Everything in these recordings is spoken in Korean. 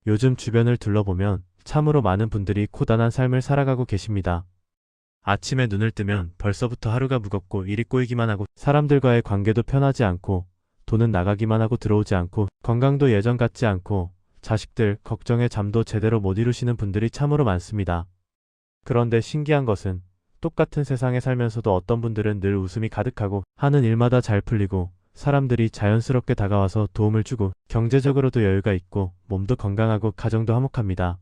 요즘 주변을 둘러보면 참으로 많은 분들이 고단한 삶을 살아가고 계십니다. 아침에 눈을 뜨면 벌써부터 하루가 무겁고 일이 꼬이기만 하고 사람들과의 관계도 편하지 않고 돈은 나가기만 하고 들어오지 않고 건강도 예전 같지 않고 자식들 걱정에 잠도 제대로 못 이루시는 분들이 참으로 많습니다. 그런데 신기한 것은 똑같은 세상에 살면서도 어떤 분들은 늘 웃음이 가득하고 하는 일마다 잘 풀리고 사람들이 자연스럽게 다가와서 도움을 주고 경제적으로도 여유가 있고 몸도 건강하고 가정도 화목합니다.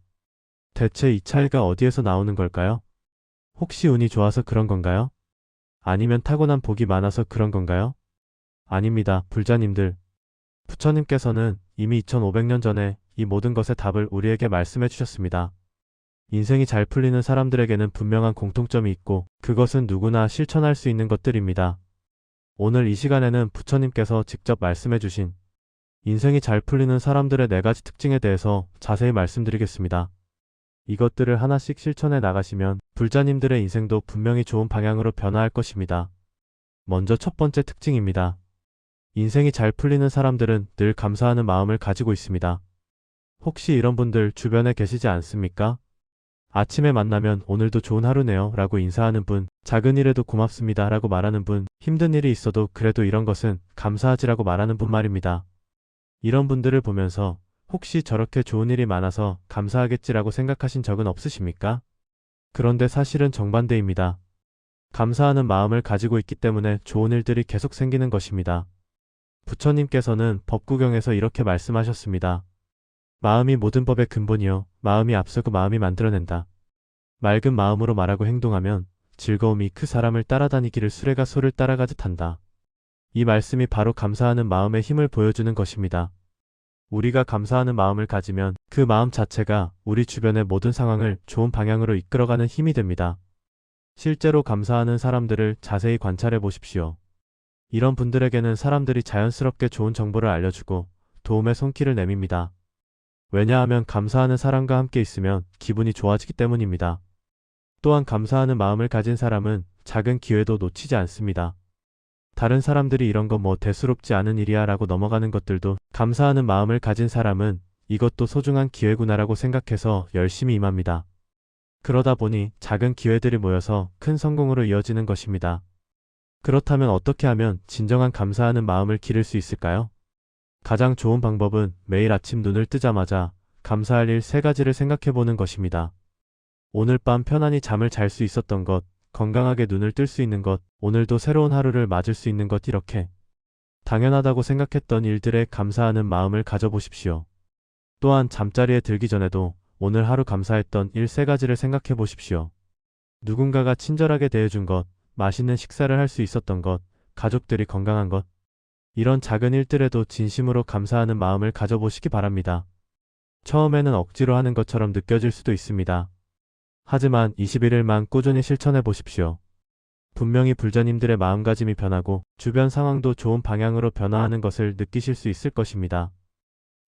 대체 이 차이가 어디에서 나오는 걸까요? 혹시 운이 좋아서 그런 건가요? 아니면 타고난 복이 많아서 그런 건가요? 아닙니다, 불자님들. 부처님께서는 이미 2500년 전에 이 모든 것의 답을 우리에게 말씀해 주셨습니다. 인생이 잘 풀리는 사람들에게는 분명한 공통점이 있고 그것은 누구나 실천할 수 있는 것들입니다. 오늘 이 시간에는 부처님께서 직접 말씀해 주신 인생이 잘 풀리는 사람들의 4가지 특징에 대해서 자세히 말씀드리겠습니다. 이것들을 하나씩 실천해 나가시면 불자님들의 인생도 분명히 좋은 방향으로 변화할 것입니다. 먼저 첫 번째 특징입니다. 인생이 잘 풀리는 사람들은 늘 감사하는 마음을 가지고 있습니다. 혹시 이런 분들 주변에 계시지 않습니까? 아침에 만나면 오늘도 좋은 하루네요 라고 인사하는 분, 작은 일에도 고맙습니다 라고 말하는 분, 힘든 일이 있어도 그래도 이런 것은 감사하지라고 말하는 분 말입니다. 이런 분들을 보면서 혹시 저렇게 좋은 일이 많아서 감사하겠지라고 생각하신 적은 없으십니까? 그런데 사실은 정반대입니다. 감사하는 마음을 가지고 있기 때문에 좋은 일들이 계속 생기는 것입니다. 부처님께서는 법구경에서 이렇게 말씀하셨습니다. 마음이 모든 법의 근본이요. 마음이 앞서고 마음이 만들어낸다. 맑은 마음으로 말하고 행동하면 즐거움이 그 사람을 따라다니기를 수레가 소를 따라가듯 한다. 이 말씀이 바로 감사하는 마음의 힘을 보여주는 것입니다. 우리가 감사하는 마음을 가지면 그 마음 자체가 우리 주변의 모든 상황을 좋은 방향으로 이끌어가는 힘이 됩니다. 실제로 감사하는 사람들을 자세히 관찰해 보십시오. 이런 분들에게는 사람들이 자연스럽게 좋은 정보를 알려주고 도움의 손길을 내밉니다. 왜냐하면 감사하는 사람과 함께 있으면 기분이 좋아지기 때문입니다. 또한 감사하는 마음을 가진 사람은 작은 기회도 놓치지 않습니다. 다른 사람들이 이런 거 뭐 대수롭지 않은 일이야 라고 넘어가는 것들도 감사하는 마음을 가진 사람은 이것도 소중한 기회구나라고 생각해서 열심히 임합니다. 그러다 보니 작은 기회들이 모여서 큰 성공으로 이어지는 것입니다. 그렇다면 어떻게 하면 진정한 감사하는 마음을 기를 수 있을까요? 가장 좋은 방법은 매일 아침 눈을 뜨자마자 감사할 일 3가지를 생각해 보는 것입니다. 오늘 밤 편안히 잠을 잘 수 있었던 것, 건강하게 눈을 뜰 수 있는 것, 오늘도 새로운 하루를 맞을 수 있는 것 이렇게 당연하다고 생각했던 일들에 감사하는 마음을 가져보십시오. 또한 잠자리에 들기 전에도 오늘 하루 감사했던 일 3가지를 생각해 보십시오. 누군가가 친절하게 대해준 것, 맛있는 식사를 할 수 있었던 것, 가족들이 건강한 것, 이런 작은 일들에도 진심으로 감사하는 마음을 가져보시기 바랍니다. 처음에는 억지로 하는 것처럼 느껴질 수도 있습니다. 하지만 21일만 꾸준히 실천해 보십시오. 분명히 불자님들의 마음가짐이 변하고 주변 상황도 좋은 방향으로 변화하는 것을 느끼실 수 있을 것입니다.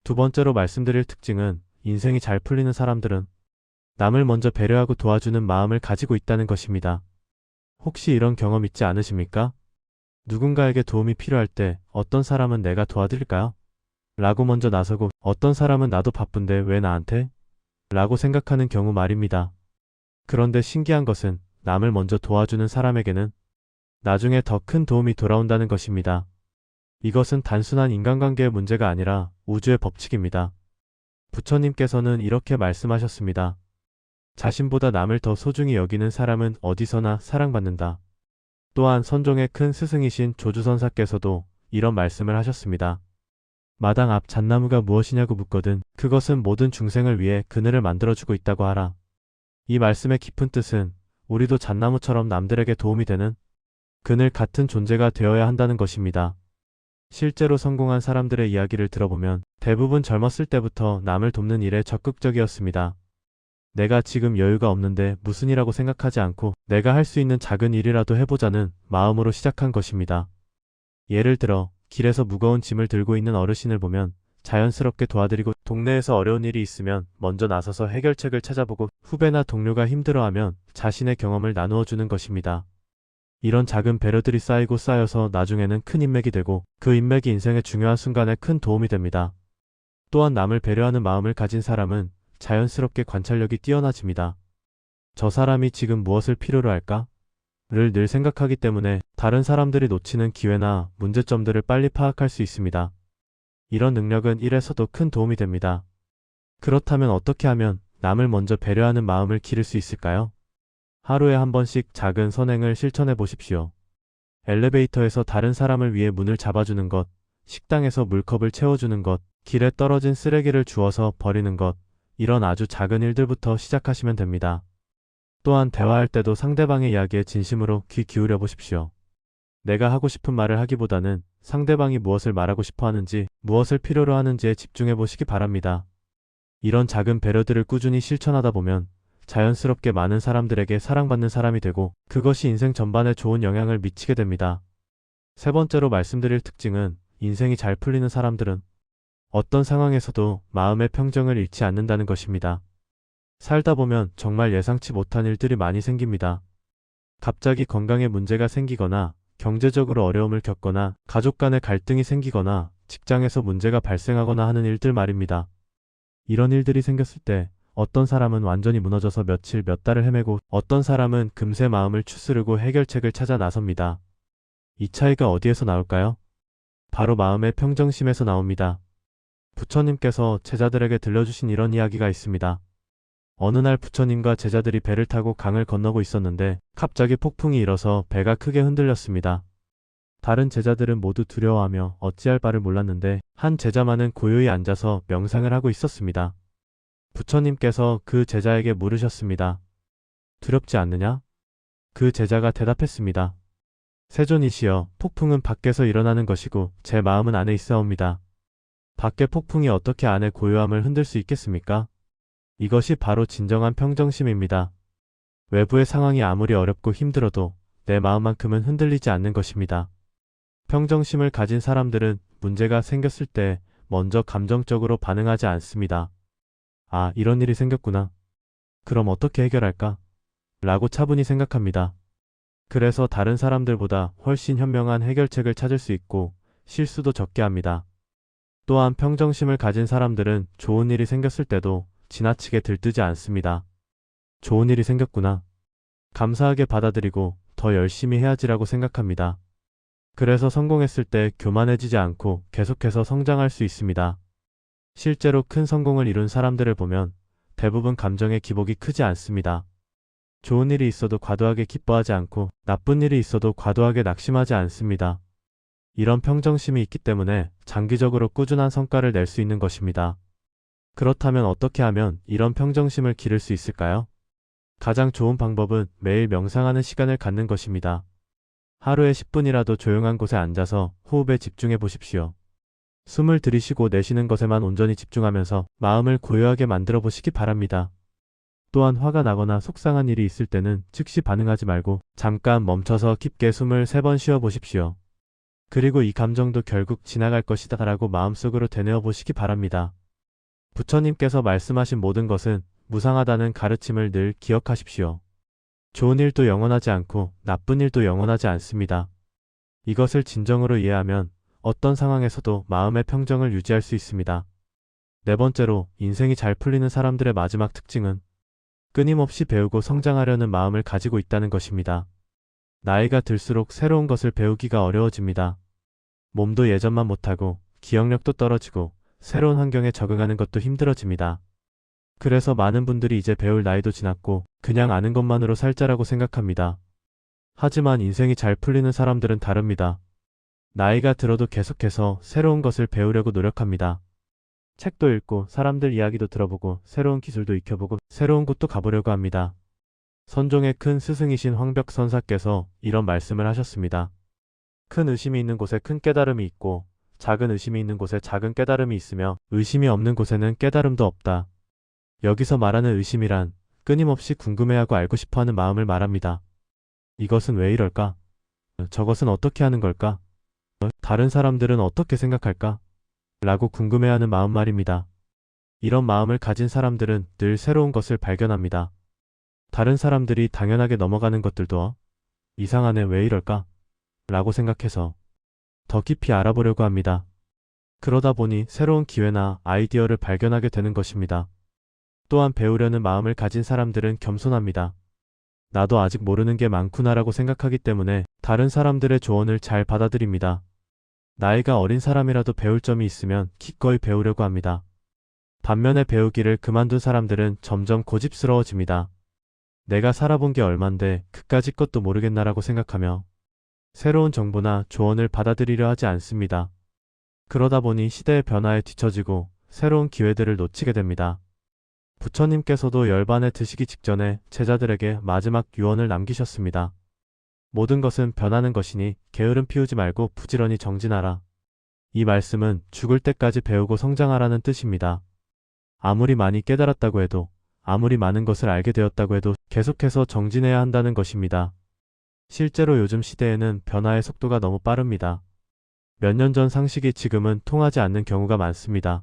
두 번째로 말씀드릴 특징은 인생이 잘 풀리는 사람들은 남을 먼저 배려하고 도와주는 마음을 가지고 있다는 것입니다. 혹시 이런 경험 있지 않으십니까? 누군가에게 도움이 필요할 때 어떤 사람은 내가 도와드릴까요? 라고 먼저 나서고 어떤 사람은 나도 바쁜데 왜 나한테? 라고 생각하는 경우 말입니다. 그런데 신기한 것은 남을 먼저 도와주는 사람에게는 나중에 더 큰 도움이 돌아온다는 것입니다. 이것은 단순한 인간관계의 문제가 아니라 우주의 법칙입니다. 부처님께서는 이렇게 말씀하셨습니다. 자신보다 남을 더 소중히 여기는 사람은 어디서나 사랑받는다. 또한 선종의 큰 스승이신 조주선사께서도 이런 말씀을 하셨습니다. 마당 앞 잣나무가 무엇이냐고 묻거든 그것은 모든 중생을 위해 그늘을 만들어주고 있다고 하라. 이 말씀의 깊은 뜻은 우리도 잣나무처럼 남들에게 도움이 되는 그늘 같은 존재가 되어야 한다는 것입니다. 실제로 성공한 사람들의 이야기를 들어보면 대부분 젊었을 때부터 남을 돕는 일에 적극적이었습니다. 내가 지금 여유가 없는데 무슨 일이라고 생각하지 않고 내가 할 수 있는 작은 일이라도 해보자는 마음으로 시작한 것입니다. 예를 들어 길에서 무거운 짐을 들고 있는 어르신을 보면 자연스럽게 도와드리고 동네에서 어려운 일이 있으면 먼저 나서서 해결책을 찾아보고 후배나 동료가 힘들어하면 자신의 경험을 나누어 주는 것입니다. 이런 작은 배려들이 쌓이고 쌓여서 나중에는 큰 인맥이 되고 그 인맥이 인생의 중요한 순간에 큰 도움이 됩니다. 또한 남을 배려하는 마음을 가진 사람은 자연스럽게 관찰력이 뛰어나집니다. 저 사람이 지금 무엇을 필요로 할까? 를 늘 생각하기 때문에 다른 사람들이 놓치는 기회나 문제점들을 빨리 파악할 수 있습니다. 이런 능력은 일에서도 큰 도움이 됩니다. 그렇다면 어떻게 하면 남을 먼저 배려하는 마음을 기를 수 있을까요? 하루에 한 번씩 작은 선행을 실천해 보십시오. 엘리베이터에서 다른 사람을 위해 문을 잡아주는 것, 식당에서 물컵을 채워주는 것, 길에 떨어진 쓰레기를 주워서 버리는 것, 이런 아주 작은 일들부터 시작하시면 됩니다. 또한 대화할 때도 상대방의 이야기에 진심으로 귀 기울여 보십시오. 내가 하고 싶은 말을 하기보다는 상대방이 무엇을 말하고 싶어 하는지, 무엇을 필요로 하는지에 집중해 보시기 바랍니다. 이런 작은 배려들을 꾸준히 실천하다 보면 자연스럽게 많은 사람들에게 사랑받는 사람이 되고 그것이 인생 전반에 좋은 영향을 미치게 됩니다. 세 번째로 말씀드릴 특징은 인생이 잘 풀리는 사람들은 어떤 상황에서도 마음의 평정을 잃지 않는다는 것입니다. 살다 보면 정말 예상치 못한 일들이 많이 생깁니다. 갑자기 건강에 문제가 생기거나 경제적으로 어려움을 겪거나 가족 간의 갈등이 생기거나 직장에서 문제가 발생하거나 하는 일들 말입니다. 이런 일들이 생겼을 때 어떤 사람은 완전히 무너져서 며칠 몇 달을 헤매고 어떤 사람은 금세 마음을 추스르고 해결책을 찾아 나섭니다. 이 차이가 어디에서 나올까요? 바로 마음의 평정심에서 나옵니다. 부처님께서 제자들에게 들려주신 이런 이야기가 있습니다. 어느 날 부처님과 제자들이 배를 타고 강을 건너고 있었는데 갑자기 폭풍이 일어서 배가 크게 흔들렸습니다. 다른 제자들은 모두 두려워하며 어찌할 바를 몰랐는데 한 제자만은 고요히 앉아서 명상을 하고 있었습니다. 부처님께서 그 제자에게 물으셨습니다. 두렵지 않느냐? 그 제자가 대답했습니다. 세존이시여, 폭풍은 밖에서 일어나는 것이고 제 마음은 안에 있사옵니다. 밖의 폭풍이 어떻게 안의 고요함을 흔들 수 있겠습니까? 이것이 바로 진정한 평정심입니다. 외부의 상황이 아무리 어렵고 힘들어도 내 마음만큼은 흔들리지 않는 것입니다. 평정심을 가진 사람들은 문제가 생겼을 때 먼저 감정적으로 반응하지 않습니다. 아, 이런 일이 생겼구나. 그럼 어떻게 해결할까? 라고 차분히 생각합니다. 그래서 다른 사람들보다 훨씬 현명한 해결책을 찾을 수 있고 실수도 적게 합니다. 또한 평정심을 가진 사람들은 좋은 일이 생겼을 때도 지나치게 들뜨지 않습니다. 좋은 일이 생겼구나. 감사하게 받아들이고 더 열심히 해야지라고 생각합니다. 그래서 성공했을 때 교만해지지 않고 계속해서 성장할 수 있습니다. 실제로 큰 성공을 이룬 사람들을 보면 대부분 감정의 기복이 크지 않습니다. 좋은 일이 있어도 과도하게 기뻐하지 않고 나쁜 일이 있어도 과도하게 낙심하지 않습니다. 이런 평정심이 있기 때문에 장기적으로 꾸준한 성과를 낼 수 있는 것입니다. 그렇다면 어떻게 하면 이런 평정심을 기를 수 있을까요? 가장 좋은 방법은 매일 명상하는 시간을 갖는 것입니다. 하루에 10분이라도 조용한 곳에 앉아서 호흡에 집중해 보십시오. 숨을 들이쉬고 내쉬는 것에만 온전히 집중하면서 마음을 고요하게 만들어 보시기 바랍니다. 또한 화가 나거나 속상한 일이 있을 때는 즉시 반응하지 말고 잠깐 멈춰서 깊게 숨을 3번 쉬어 보십시오. 그리고 이 감정도 결국 지나갈 것이다 라고 마음속으로 되뇌어 보시기 바랍니다. 부처님께서 말씀하신 모든 것은 무상하다는 가르침을 늘 기억하십시오. 좋은 일도 영원하지 않고 나쁜 일도 영원하지 않습니다. 이것을 진정으로 이해하면 어떤 상황에서도 마음의 평정을 유지할 수 있습니다. 네 번째로, 인생이 잘 풀리는 사람들의 마지막 특징은 끊임없이 배우고 성장하려는 마음을 가지고 있다는 것입니다. 나이가 들수록 새로운 것을 배우기가 어려워집니다. 몸도 예전만 못하고 기억력도 떨어지고 새로운 환경에 적응하는 것도 힘들어집니다. 그래서 많은 분들이 이제 배울 나이도 지났고 그냥 아는 것만으로 살자라고 생각합니다. 하지만 인생이 잘 풀리는 사람들은 다릅니다. 나이가 들어도 계속해서 새로운 것을 배우려고 노력합니다. 책도 읽고 사람들 이야기도 들어보고 새로운 기술도 익혀보고 새로운 곳도 가보려고 합니다. 선종의 큰 스승이신 황벽선사께서 이런 말씀을 하셨습니다. 큰 의심이 있는 곳에 큰 깨달음이 있고 작은 의심이 있는 곳에 작은 깨달음이 있으며 의심이 없는 곳에는 깨달음도 없다. 여기서 말하는 의심이란 끊임없이 궁금해하고 알고 싶어하는 마음을 말합니다. 이것은 왜 이럴까? 저것은 어떻게 하는 걸까? 다른 사람들은 어떻게 생각할까? 라고 궁금해하는 마음 말입니다. 이런 마음을 가진 사람들은 늘 새로운 것을 발견합니다. 다른 사람들이 당연하게 넘어가는 것들도 이상하네, 왜 이럴까? 라고 생각해서 더 깊이 알아보려고 합니다. 그러다 보니 새로운 기회나 아이디어를 발견하게 되는 것입니다. 또한 배우려는 마음을 가진 사람들은 겸손합니다. 나도 아직 모르는 게 많구나라고 생각하기 때문에 다른 사람들의 조언을 잘 받아들입니다. 나이가 어린 사람이라도 배울 점이 있으면 기꺼이 배우려고 합니다. 반면에 배우기를 그만둔 사람들은 점점 고집스러워집니다. 내가 살아본 게 얼만데 그까짓 것도 모르겠나라고 생각하며 새로운 정보나 조언을 받아들이려 하지 않습니다. 그러다 보니 시대의 변화에 뒤처지고 새로운 기회들을 놓치게 됩니다. 부처님께서도 열반에 드시기 직전에 제자들에게 마지막 유언을 남기셨습니다. 모든 것은 변하는 것이니 게으름 피우지 말고 부지런히 정진하라. 이 말씀은 죽을 때까지 배우고 성장하라는 뜻입니다. 아무리 많이 깨달았다고 해도, 아무리 많은 것을 알게 되었다고 해도 계속해서 정진해야 한다는 것입니다. 실제로 요즘 시대에는 변화의 속도가 너무 빠릅니다. 몇 년 전 상식이 지금은 통하지 않는 경우가 많습니다.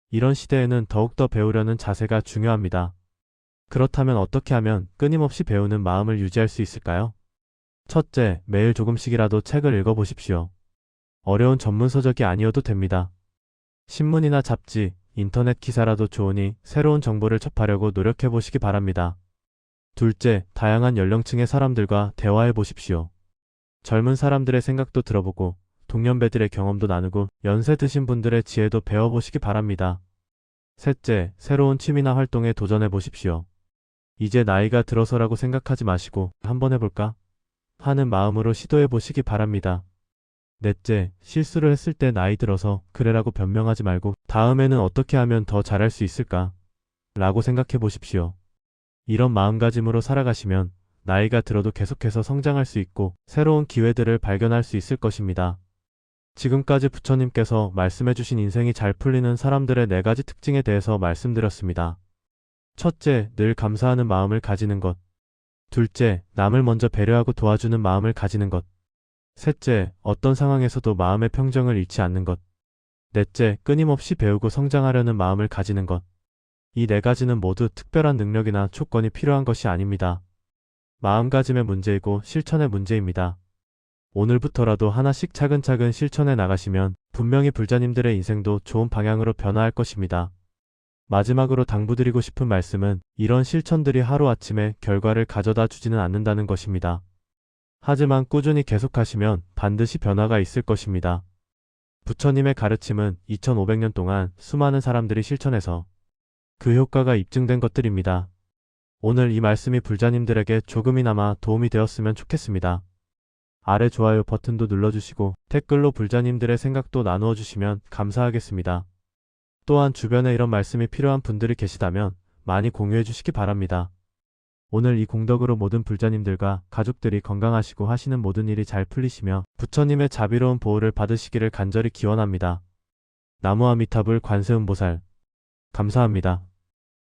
이런 시대에는 더욱더 배우려는 자세가 중요합니다. 그렇다면 어떻게 하면 끊임없이 배우는 마음을 유지할 수 있을까요? 첫째, 매일 조금씩이라도 책을 읽어보십시오. 어려운 전문 서적이 아니어도 됩니다. 신문이나 잡지, 인터넷 기사라도 좋으니 새로운 정보를 접하려고 노력해 보시기 바랍니다. 둘째, 다양한 연령층의 사람들과 대화해 보십시오. 젊은 사람들의 생각도 들어보고 동년배들의 경험도 나누고 연세 드신 분들의 지혜도 배워보시기 바랍니다. 셋째, 새로운 취미나 활동에 도전해 보십시오. 이제 나이가 들어서라고 생각하지 마시고 한번 해볼까? 하는 마음으로 시도해 보시기 바랍니다. 넷째, 실수를 했을 때 나이 들어서 그래라고 변명하지 말고 다음에는 어떻게 하면 더 잘할 수 있을까? 라고 생각해 보십시오. 이런 마음가짐으로 살아가시면 나이가 들어도 계속해서 성장할 수 있고 새로운 기회들을 발견할 수 있을 것입니다. 지금까지 부처님께서 말씀해주신 인생이 잘 풀리는 사람들의 4가지 특징에 대해서 말씀드렸습니다. 첫째, 늘 감사하는 마음을 가지는 것. 둘째, 남을 먼저 배려하고 도와주는 마음을 가지는 것. 셋째, 어떤 상황에서도 마음의 평정을 잃지 않는 것. 넷째, 끊임없이 배우고 성장하려는 마음을 가지는 것. 이 4가지는 모두 특별한 능력이나 조건이 필요한 것이 아닙니다. 마음가짐의 문제이고 실천의 문제입니다. 오늘부터라도 하나씩 차근차근 실천해 나가시면 분명히 불자님들의 인생도 좋은 방향으로 변화할 것입니다. 마지막으로 당부드리고 싶은 말씀은 이런 실천들이 하루아침에 결과를 가져다 주지는 않는다는 것입니다. 하지만 꾸준히 계속하시면 반드시 변화가 있을 것입니다. 부처님의 가르침은 2500년 동안 수많은 사람들이 실천해서 그 효과가 입증된 것들입니다. 오늘 이 말씀이 불자님들에게 조금이나마 도움이 되었으면 좋겠습니다. 아래 좋아요 버튼도 눌러주시고 댓글로 불자님들의 생각도 나누어 주시면 감사하겠습니다. 또한 주변에 이런 말씀이 필요한 분들이 계시다면 많이 공유해 주시기 바랍니다. 오늘 이 공덕으로 모든 불자님들과 가족들이 건강하시고 하시는 모든 일이 잘 풀리시며 부처님의 자비로운 보호를 받으시기를 간절히 기원합니다. 나무아미타불 관세음보살 감사합니다.